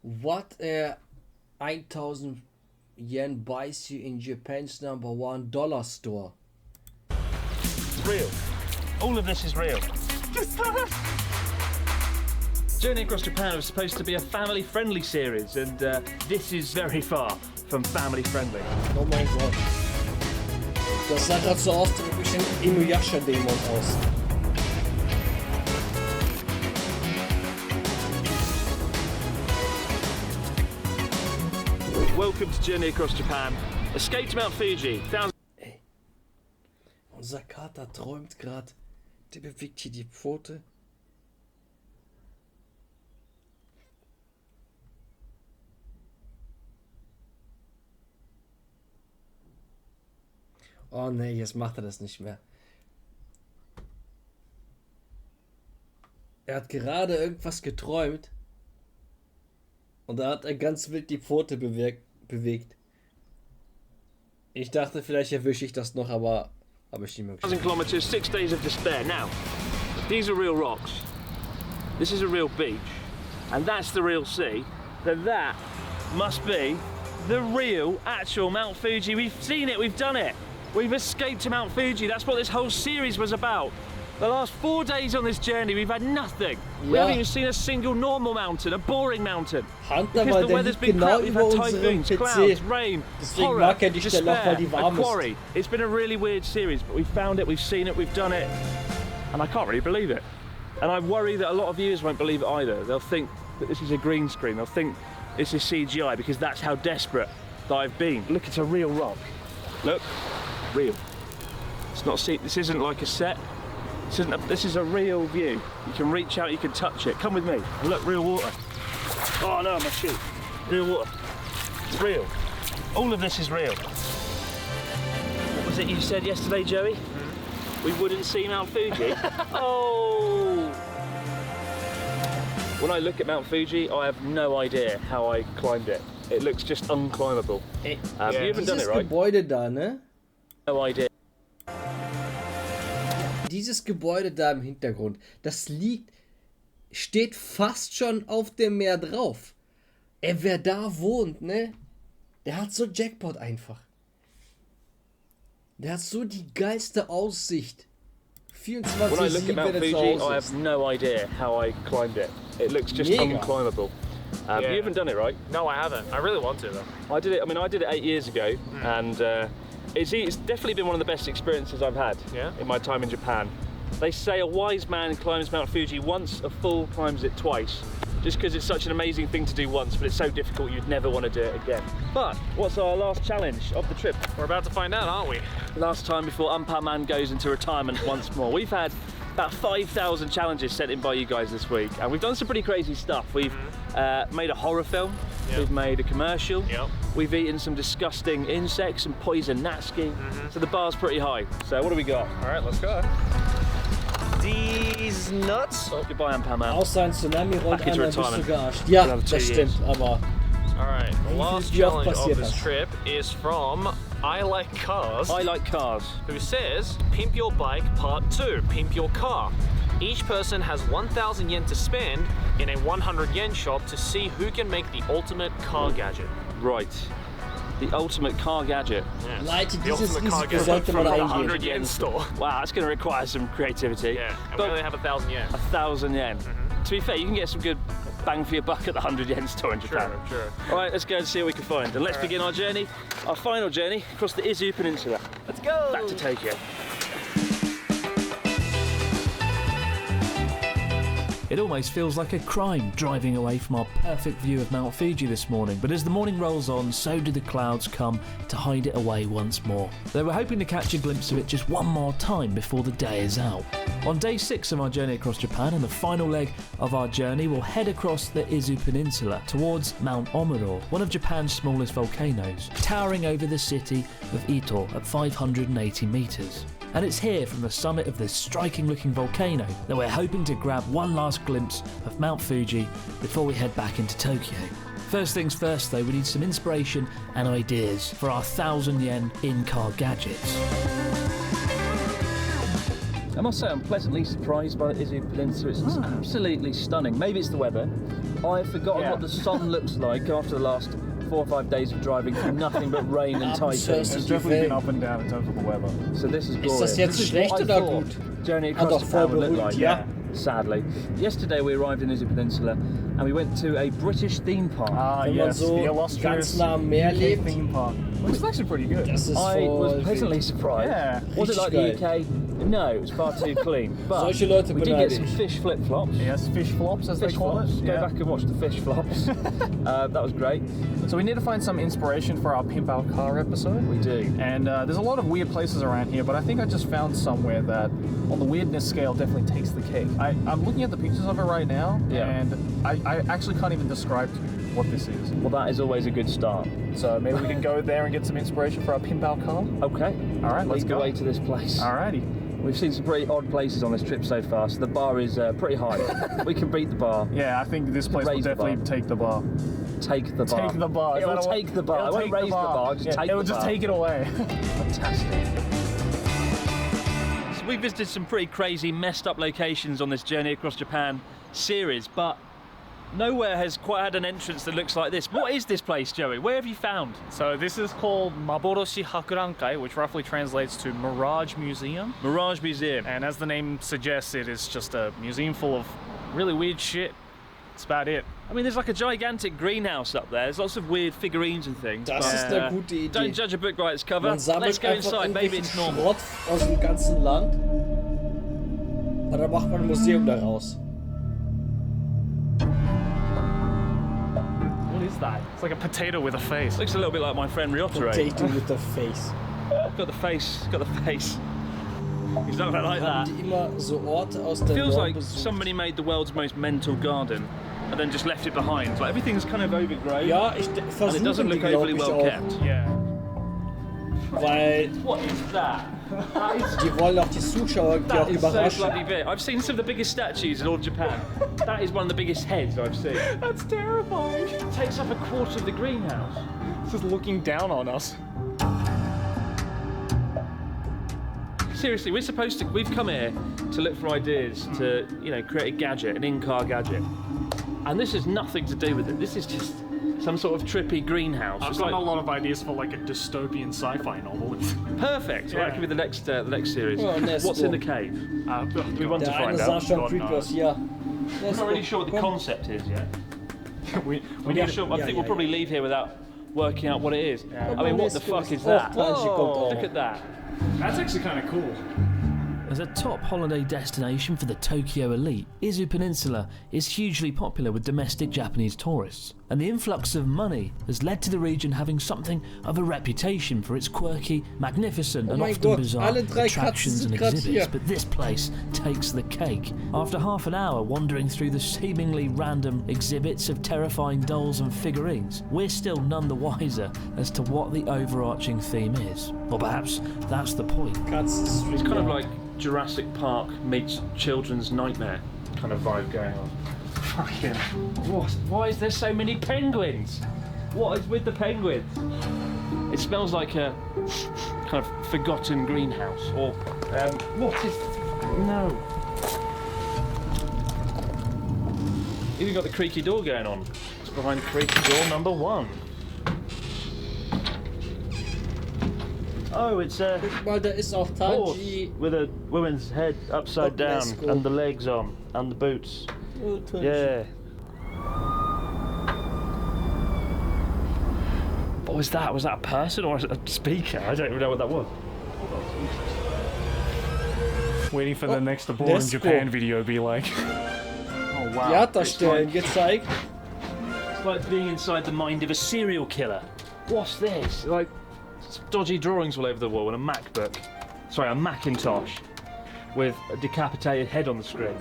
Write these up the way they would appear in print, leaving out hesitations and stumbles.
What 1000 yen buys you in Japan's #1 dollar store? It's real. All of this is real. Journey Across Japan was supposed to be a family-friendly series, and this is very far from family-friendly. Oh mein Gott. Das sah gerade so aus, wie ein bisschen Inuyasha-Dämon aus. Welcome to Journey Across Japan. Escape to Mount Fuji. Ey, unser Kater träumt gerade. Der bewegt hier die Pfote. Oh ne, jetzt macht er das nicht mehr. Er hat gerade irgendwas geträumt. Und da hat er ganz wild die Pfote bewegt. Ich dachte, vielleicht erwische ich das noch, aber habe ich nicht mehr geschafft. 1,000 kilometers, 6 days of despair. Now, these are real rocks. This is a real beach. And that's the real sea. Then that must be the real, actual Mount Fuji. We've seen it, we've done it. We've escaped to Mount Fuji. That's what this whole series was about. The last 4 days on this journey, we've had nothing. We haven't even seen a single normal mountain, a boring mountain. Hunter, Because the weather's been crap. We've had typhoons, clouds, rain, horror, despair, a quarry. It's been a really weird series, but we found it, we've seen it, we've done it, and I can't really believe it. And I worry that a lot of viewers won't believe it either. They'll think that this is a green screen. They'll think this is CGI because that's how desperate that I've been. Look, it's a real rock. Look. Real. It's not this isn't like a set. This is a real view. You can reach out, you can touch it. Come with me. Look, real water. Oh no, my shoe. Real water. It's real. All of this is real. What was it you said yesterday, Joey? We wouldn't see Mount Fuji? Oh! When I look at Mount Fuji, I have no idea how I climbed it. It looks just unclimbable. You haven't done it, right? Gebäude da, ne? No idea. Dieses Gebäude da im Hintergrund, das steht fast schon auf dem Meer drauf. Wer da wohnt, ne? Der hat so Jackpot einfach. Der hat so die geilste Aussicht. 24/7, when I look at Mount Fuji, I have no idea how I climbed it. It looks just unclimbable. You haven't done it, right? No, I haven't. I really want to, though. I did it. I mean, I did it 8 years ago, and it's definitely been one of the best experiences I've had in my time in Japan. They say a wise man climbs Mount Fuji once, a fool climbs it twice. Just because it's such an amazing thing to do once, but it's so difficult you'd never want to do it again. But what's our last challenge of the trip? We're about to find out, aren't we? Last time before Umpa Man goes into retirement once more. We've had about 5,000 challenges sent in by you guys this week, and we've done some pretty crazy stuff. We've made a horror film, we've made a commercial, we've eaten some disgusting insects and poison natsuki, so the bar's pretty high. So what do we got? All right, let's go. These nuts? Oh, goodbye, Umpa-Man. Außer ein Tsunami rollt einer, bist du gearscht. Ja, das stimmt, aber... Alright, the last challenge of this trip is from I Like Cars. I Like Cars. Who says, Pimp Your Bike Part 2, Pimp Your Car. Each person has 1,000 yen to spend in a 100 yen shop to see who can make the ultimate car gadget. Right. The ultimate car gadget. Yes. Leute, the dieses ultimate car Risiko gadget sollte from man the eingehen. 100 yen store. Wow, that's going to require some creativity. Yeah, and but we only have 1,000 yen. 1,000 yen. To be fair, you can get some good bang for your buck at the 100 yen store in Japan. Sure. All right, let's go and see what we can find. And let's begin our journey, our final journey, across the Izu Peninsula. Let's go! Back to Tokyo. It almost feels like a crime driving away from our perfect view of Mount Fuji this morning, but as the morning rolls on, so do the clouds come to hide it away once more. Though we're hoping to catch a glimpse of it just one more time before the day is out. On day 6 of our journey across Japan and the final leg of our journey, we'll head across the Izu Peninsula towards Mount Omuro, one of Japan's smallest volcanoes, towering over the city of Ito at 580 metres. And it's here from the summit of this striking looking volcano that we're hoping to grab one last glimpse of Mount Fuji before we head back into Tokyo. First things first though, we need some inspiration and ideas for our 1,000 yen in-car gadgets. I must say I'm pleasantly surprised by the Izu Peninsula. It's absolutely stunning. Maybe it's the weather. I've forgotten what the sun looks like after the last 4 or 5 days of driving through nothing but rain and typhoon. It's definitely been up and down in terms of the weather. So this is glorious. Ist das jetzt schlecht oder gut? Journey Hat across doch Japan voll would look beruhigt, like, ja. Sadly. Yesterday we arrived in Izu Peninsula and we went to a British theme park. Wenn man so ganz nah am Meer lebt, theme park, which is actually pretty good. das ist I was voll pleasantly wild. surprised. Yeah. Was it like Richtig the UK? No, it was far too clean. But Solche Leute we did get beneide some ich. fish flip-flops. Yes, fish flops as Fish they call flops. it. Go Yeah. back and watch the fish flops. That was great. So we need to find some inspiration for our Pimp Our Car episode. We do. And there's a lot of weird places around here, but I think I just found somewhere that, on the weirdness scale, definitely takes the cake. I'm looking at the pictures of it right now, and I actually can't even describe to you what this is. Well, that is always a good start. So maybe we can go there and get some inspiration for our Pimp Our Car. Okay. All right, let's Lead go. the way to this place. Alrighty. We've seen some pretty odd places on this trip so far, so the bar is pretty high. We can beat the bar. Yeah, I think this place will Raise the definitely bar. take the bar. Take the bar. Take the bar. Is It that will a- take the bar. It'll I won't take raise the bar, just take It will the just bar. take it away. Fantastic. So we visited some pretty crazy, messed up locations on this Journey Across Japan series, but nowhere has quite had an entrance that looks like this. What is this place, Joey? Where have you found? So this is called Maboroshi Hakurankai, which roughly translates to Mirage Museum. Mirage Museum. And as the name suggests, it is just a museum full of really weird shit. That's about it. I mean, there's like a gigantic greenhouse up there. There's lots of weird figurines and things. Das but, ist eine gute Idee. Don't judge a book by its cover. Man sammelt Let's go einfach inside. Maybe irgendwelchen it's normal. Schrott aus dem ganzen Land und dann macht man ein Museum daraus. What is that? It's like a potato with a face. Looks a little bit like my friend Ryotaro. Potato with the face. Got the face. Got the face. He's not gonna like that. Haben die immer so Orte aus der Feels Nord like besucht. somebody made the world's most mental garden and then just left it behind. Like everything's kind of overgrown. Ja, ich And it versuche doesn't die, look glaube overly ich, well auch. kept. Yeah. Weil What is that? That is die wollen auch die Zuschauer die auch that is so überraschen. bloody big. I've seen some of the biggest statues in all of Japan. That is one of the biggest heads I've seen. That's terrifying. It takes up a quarter of the greenhouse. It's just looking down on us. Seriously, we've come here to look for ideas to, you know, create a gadget, an in-car gadget. And this has nothing to do with it. This is just some sort of trippy greenhouse. I've It's got like, a lot of ideas for like a dystopian sci-fi novel. perfect. Well, that could be the next series. Oh, let's What's go. in the cave? We want to Der eine find sah out. schon God creepy knows. aus, ja. I'm not really sure what the concept is yet. we We're need not sure. I think we'll probably leave here without working out what it is. I mean, what the fuck is Oh, that? Plansta kommt Oh, auch. look at that. That's actually kind of cool. As a top holiday destination for the Tokyo elite, Izu Peninsula is hugely popular with domestic Japanese tourists, and the influx of money has led to the region having something of a reputation for its quirky, magnificent and mein often Gott, bizarre alle drei Katzen attractions and sind grad exhibits, hier. but this place takes the cake. After half an hour wandering through the seemingly random exhibits of terrifying dolls and figurines, we're still none the wiser as to what the overarching theme is. Or perhaps that's the point. Katzen It's kind of like Jurassic Park meets Children's Nightmare kind of vibe going on. Fucking. What? Why is there so many penguins? What is with the penguins? It smells like a kind of forgotten greenhouse. Or what is? No. Even got the creaky door going on. It's behind creaky door number 1. Oh, it's a Guck mal, da ist auch horse Tanji. with a woman's head upside Oh, down let's go. and the legs on and the boots. Oh, Tanji. Yeah. What was that? Was that a person or a speaker? I don't even know what that was. Waiting for the next Born in let's Japan go. video be like. Oh wow. Theaterstellen gezeigt. It's like being inside the mind of a serial killer. What's this? Like dodgy drawings all over the wall and a MacBook. Sorry, a Macintosh with a decapitated head on the screen.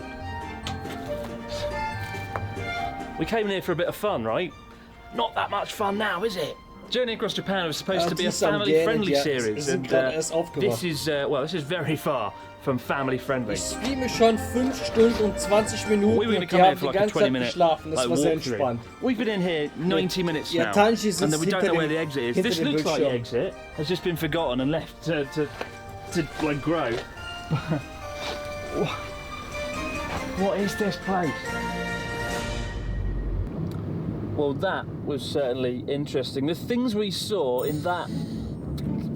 We came in here for a bit of fun, right? Not that much fun now, is it? Journey Across Japan was supposed to be a die ist am family-friendly Gähnen, ja. series, Wir sind and gerade erst aufgewacht. this is very far from family-friendly. Ich streame schon 5 Stunden und 20 Minuten We were going to und die come here haben for die like a ganze Zeit 20-minute geschlafen. Das war sehr walkthrough. entspannt. We've been in here 90 minutes Ja, now, Tanji sitzt and then we don't hinter know where dem- the exit is. hinter This dem looks like the Bildschirm. exit has just been forgotten and left to like grow. What is this place? Well, that was certainly interesting. The things we saw in that,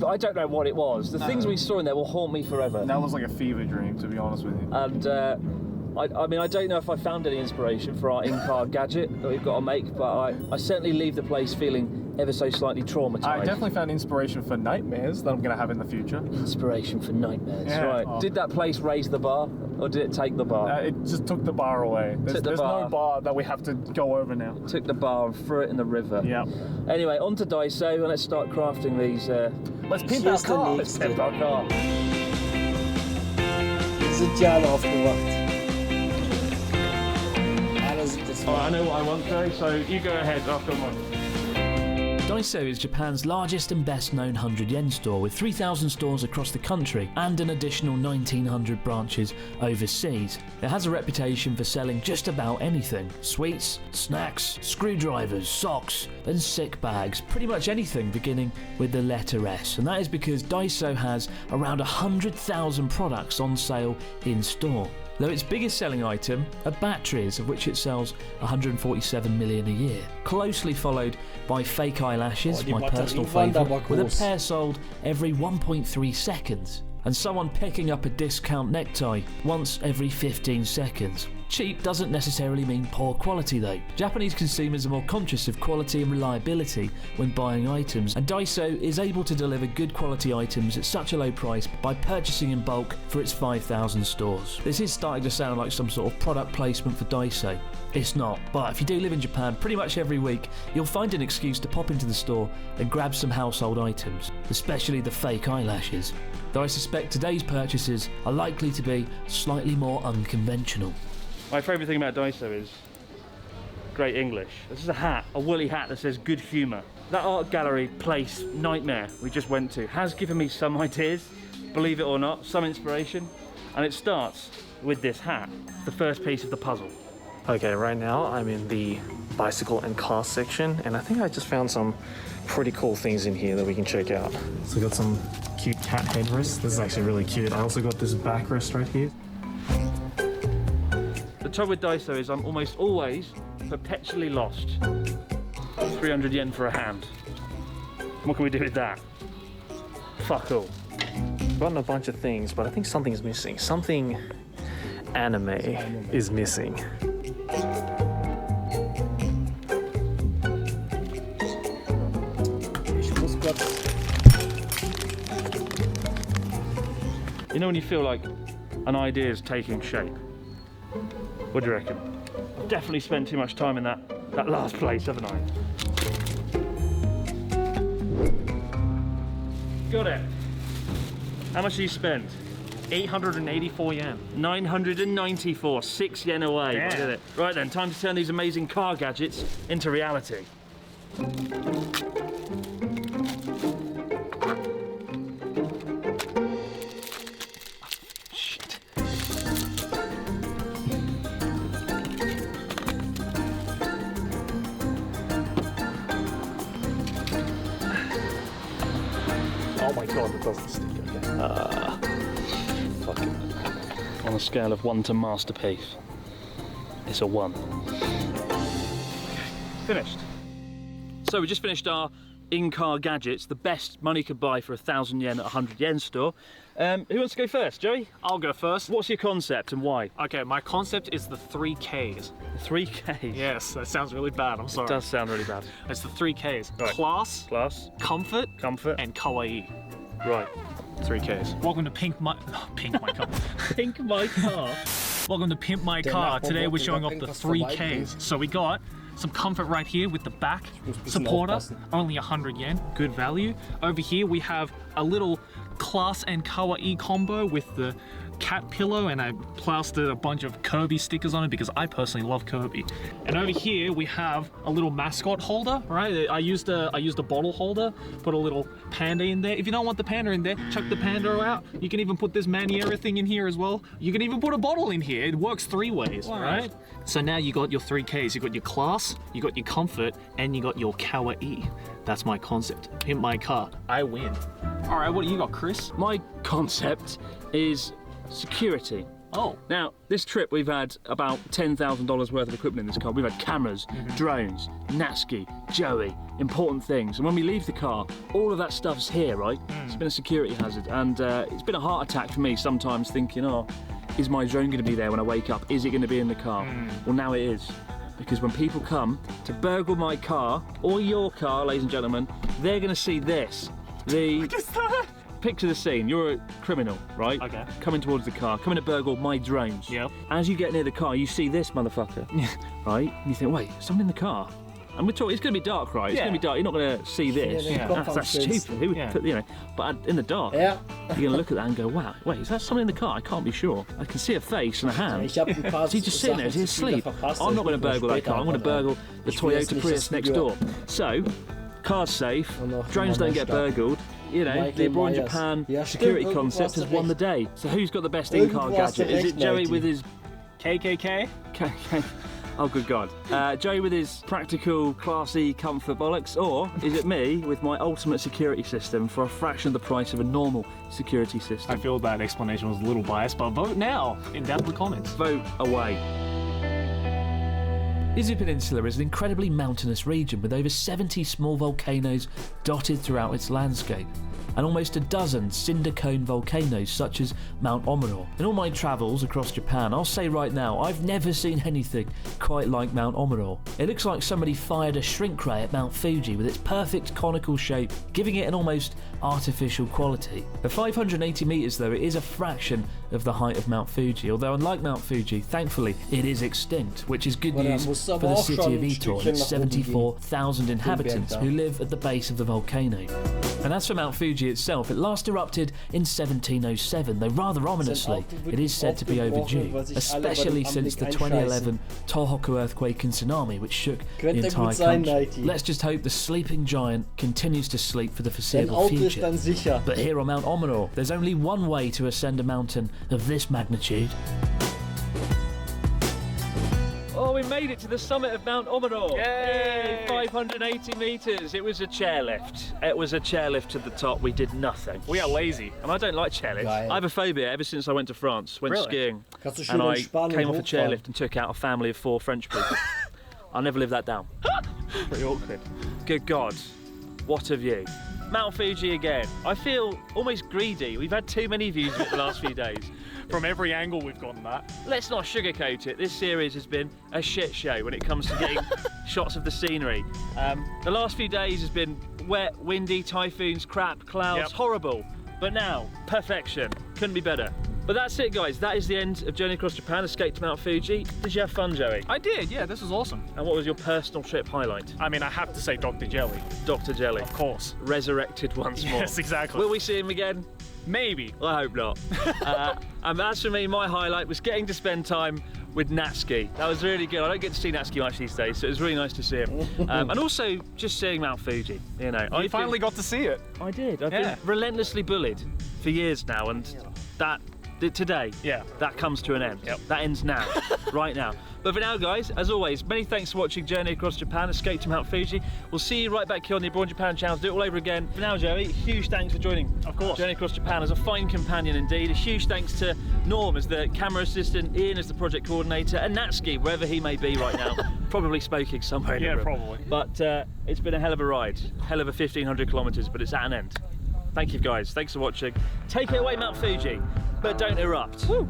I don't know what it was. The things we saw in there will haunt me forever. That was like a fever dream, to be honest with you. And I mean, I don't know if I found any inspiration for our in-car gadget that we've got to make, but I certainly leave the place feeling ever so slightly traumatised. I definitely found inspiration for nightmares that I'm going to have in the future. Inspiration for nightmares, Yeah. right. Oh. Did that place raise the bar, or did it take the bar? It just took the bar away. There's no bar that we have to go over now. Took the bar and threw it in the river. Yeah. Anyway, on to Daiso, and let's start crafting these. Let's pimp our car. Let's pimp our car. Wir sind Jahre aufgewacht. Alle sind es. I know what I want, Joe, so you go ahead after one. Daiso is Japan's largest and best known 100 yen store, with 3,000 stores across the country and an additional 1,900 branches overseas. It has a reputation for selling just about anything: sweets, snacks, screwdrivers, socks and sick bags, pretty much anything beginning with the letter S. And that is because Daiso has around 100,000 products on sale in store. Though its biggest selling item are batteries, of which it sells 147 million a year, closely followed by fake eyelashes, my personal favourite, with a pair sold every 1.3 seconds, and someone picking up a discount necktie once every 15 seconds. Cheap doesn't necessarily mean poor quality though. Japanese consumers are more conscious of quality and reliability when buying items, and Daiso is able to deliver good quality items at such a low price by purchasing in bulk for its 5,000 stores. This is starting to sound like some sort of product placement for Daiso. It's not, but if you do live in Japan, pretty much every week you'll find an excuse to pop into the store and grab some household items, especially the fake eyelashes. Though I suspect today's purchases are likely to be slightly more unconventional. My favourite thing about Daiso is great English. This is a hat, a woolly hat that says good humour. That art gallery place, Nightmare, we just went to, has given me some ideas, believe it or not, some inspiration. And it starts with this hat, the first piece of the puzzle. Okay, right now I'm in the bicycle and car section, and I think I just found some pretty cool things in here that we can check out. So I got some cute cat headrests. This is actually really cute. I also got this backrest right here. The trouble with Daiso is I'm almost always perpetually lost. 300 yen for a hand. What can we do with that? Fuck all. I've gotten a bunch of things, but I think something's missing. Something anime is missing. You know when you feel like an idea is taking shape? What do you reckon? I've definitely spent too much time in that last place, haven't I? Got it. How much did you spend? 884 yen. 994, 6 yen away. Yeah. I did it. Right then, time to turn these amazing car gadgets into reality. Shit. Oh my god, it doesn't stick. Okay. Fuck it. On a scale of 1 to masterpiece, it's a 1. Finished. So we just finished our in-car gadgets, the best money could buy for 1,000 yen at a 100 yen store. Who wants to go first, Joey? I'll go first. What's your concept and why? Okay, my concept is the 3 Ks. 3 Ks? Yes, that sounds really bad, I'm sorry. It does sound really bad. It's the 3 Ks. Right. Class, Class, comfort, comfort, and kawaii. right. 3 Ks. Welcome to Pimp My Car. Pink my car. Welcome to Pimp My Car. Today we're showing off the 3 Ks. So we got some comfort right here with the back supporter, only 100 yen, good value. Over here we have a little class and kawaii combo with the cat pillow, and I plastered a bunch of Kirby stickers on it because I personally love Kirby. And over here we have a little mascot holder, right? I used a bottle holder, put a little panda in there. If you don't want the panda in there, chuck the panda out. You can even put this Maniera thing in here as well. You can even put a bottle in here. It works 3 ways, right? So now you got your 3 Ks. You got your class, you got your comfort, and you got your kawaii. That's my concept. Pimp my car. I win. All right, what do you got, Chris? My concept is security. Oh. Now, this trip we've had about $10,000 worth of equipment in this car. We've had cameras, drones, Natsuki, Joey, important things. And when we leave the car, all of that stuff's here, right? It's been a security hazard. And it's been a heart attack for me sometimes thinking, oh, is my drone going to be there when I wake up? Is it going to be in the car? Well, now it is. Because when people come to burgle my car, or your car, ladies and gentlemen, they're going to see this. Picture the scene. You're a criminal, right? Okay. Coming towards the car, coming to burgle my drones. Yep. As you get near the car, you see this motherfucker, right? And you think, wait, someone in the car. And we're talking, it's going to be dark, right? It's going to be dark. You're not going to see this. That's stupid. Who would put, you know? But in the dark, you're going to look at that and go, wow, wait, is that someone in the car? I can't be sure. I can see a face and a hand. Is he just sitting there? Is he asleep? I'm not going to burgle that car. I'm going to burgle the Toyota Prius next door. So, car's safe. Drones don't get burgled. You know, the abroad in Japan security concept has won the day. So who's got the best in-car gadget? Is it Joey with his KKK? Oh, good God. Joey with his practical, classy comfort bollocks, or is it me with my ultimate security system for a fraction of the price of a normal security system? I feel that explanation was a little biased, but vote now down in the comments. Vote away. Izu Peninsula is an incredibly mountainous region with over 70 small volcanoes dotted throughout its landscape, and almost a dozen cinder cone volcanoes such as Mount Omuro. In all my travels across Japan, I'll say right now, I've never seen anything quite like Mount Omuro. It looks like somebody fired a shrink ray at Mount Fuji with its perfect conical shape, giving it an almost artificial quality. At 580 metres though, it is a fraction of the height of Mount Fuji, although unlike Mount Fuji, thankfully, it is extinct, which is good news for the city of Ito and its 74,000 inhabitants who live at the base of the volcano. And as for Mount Fuji itself, it last erupted in 1707, though rather ominously, it is said to be overdue, especially since the 2011 Tohoku earthquake and tsunami, which shook the entire country. Let's just hope the sleeping giant continues to sleep for the foreseeable future. But here on Mount Omuro, there's only one way to ascend a mountain of this magnitude. Oh, we made it to the summit of Mount Omuro. Yay! 580 metres. It was a chairlift. It was a chairlift to the top. We did nothing. We are lazy. And I don't like chairlifts. I have a phobia ever since I went to France, went skiing. And I came off a chairlift and took out a family of 4 French people. I'll never live that down. Pretty awkward. Good God, what a view. Mount Fuji again. I feel almost greedy. We've had too many views of it the last few days. From every angle we've gotten that. Let's not sugarcoat it. This series has been a shit show when it comes to getting shots of the scenery. The last few days has been wet, windy, typhoons, crap, clouds, horrible. But now, perfection. Couldn't be better. But that's it, guys. That is the end of Journey Across Japan, Escape to Mount Fuji. Did you have fun, Joey? I did, yeah, this was awesome. And what was your personal trip highlight? I mean, I have to say Dr. Jelly. Dr. Jelly. Of course. Resurrected once more. Yes, exactly. Will we see him again? Maybe. I hope not. And as for me, my highlight was getting to spend time with Natsuki. That was really good. I don't get to see Natsuki much these days, so it was really nice to see him. And also just seeing Mount Fuji. You know, I finally got to see it. I did. I've been relentlessly bullied for years now, and that today, that comes to an end. That ends now, right now. But for now, guys, as always, many thanks for watching Journey Across Japan, Escape to Mount Fuji. We'll see you right back here on the Abroad Japan channel to do it all over again. For now, Joey, huge thanks for joining Journey Across Japan as a fine companion indeed. A huge thanks to Norm as the camera assistant, Ian as the project coordinator, and Natsuki, wherever he may be right now. Probably smoking somewhere in the room. Probably. But it's been a hell of a ride, hell of a 1,500 kilometres, but it's at an end. Thank you, guys. Thanks for watching. Take it away, Mount Fuji, but don't erupt. Woo!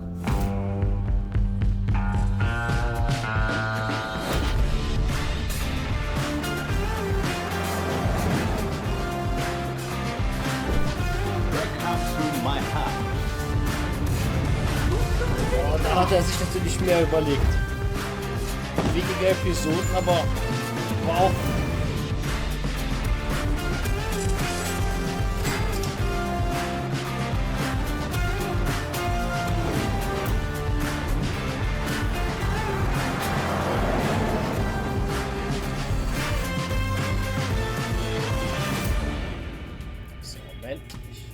Oh, da hat sich natürlich mehr überlegt. Weniger Episoden, aber auch. So, Moment. Ich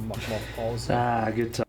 mach mal Pause. Good time.